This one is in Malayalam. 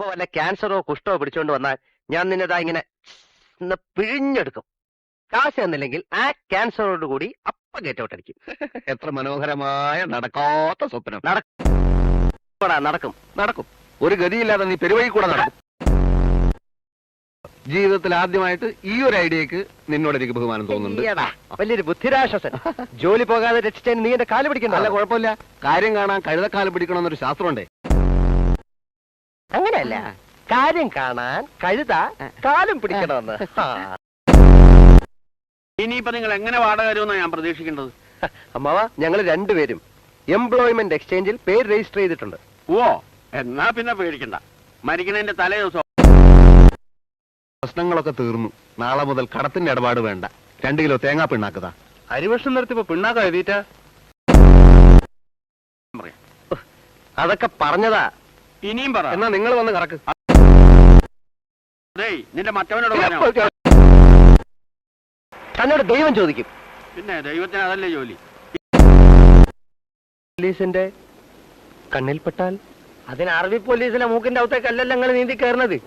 ഇപ്പൊ വല്ല ക്യാൻസറോ കുഷ്ടോ പിടിച്ചോണ്ട് വന്നാൽ ഞാൻ നിന്നതാ ഇങ്ങനെ പിഴിഞ്ഞെടുക്കും. കാശ് തന്നില്ലെങ്കിൽ ആ ക്യാൻസറോട് കൂടി അപ്പ ഗേറ്റ് ഔട്ട് അടിക്കും. എത്ര മനോഹരമായ നടക്കാത്ത സ്വപ്നം. നടക്കും നടക്കും. ഒരു ഗതിയില്ലാതെ നീ പെരുവഴി കൂടെ നടക്കും. ജീവിതത്തിൽ ആദ്യമായിട്ട് ഈ ഒരു ഐഡിയക്ക് നിന്നോട് എനിക്ക് ബഹുമാനം തോന്നുന്നുണ്ട്. വലിയൊരു ബുദ്ധിരാശ്വാസൻ. ജോലി പോകാതെ രക്ഷിച്ചതിന് നീ എന്റെ കാല് പിടിക്കണ്ട. അല്ല, കുഴപ്പമില്ല. കാര്യം കാണാൻ കഴുതക്കാലം പിടിക്കണമെന്നൊരു ശാസ്ത്രമുണ്ടേ. അങ്ങനെയല്ല, കാര്യം കാണാൻ കഴുത കാലും പിടിക്കണമെന്ന്. ഇനിയിപ്പോ നിങ്ങൾ എങ്ങനെ വാടക തരുമെന്നാണ് ഞാൻ പ്രതീക്ഷിക്കേണ്ടത്? അമ്മാവ, ഞങ്ങൾ രണ്ടുപേരും എംപ്ലോയ്മെന്റ് എക്സ്ചേഞ്ചിൽ പേര് രജിസ്റ്റർ ചെയ്തിട്ടുണ്ട്. ഓ, എന്നാ പിന്നെ പേടിക്കണ്ട. മരിക്കണതിന്റെ തലേ ദിവസം പ്രശ്നങ്ങളൊക്കെ തീർന്നു. നാളെ മുതൽ കടത്തിന്റെ ഇടപാട് വേണ്ട. 2 കിലോ തേങ്ങാ പിണ്ണാക്കതാ. അരിവർഷം നിർത്തിപ്പോ പിണ്ണാക്ക എഴുതിയിട്ടാ. അതൊക്കെ പറഞ്ഞതാ. ഇനിയും പറ. എന്നാ നിങ്ങൾ വന്ന് കറക്ക്. നിന്റെ മറ്റവനോട് പറഞ്ഞോ. തന്നോട് ദൈവം ചോദിക്കും. പിന്നെ ദൈവത്തിന് അതല്ലേ ജോലി. പോലീസിന്റെ കണ്ണിൽപ്പെട്ടാൽ അതിന് അറബി പോലീസിലെ മൂക്കിന്റെ അകത്തേക്കല്ലല്ലോ നിങ്ങൾ നീന്തി കയറുന്നത്.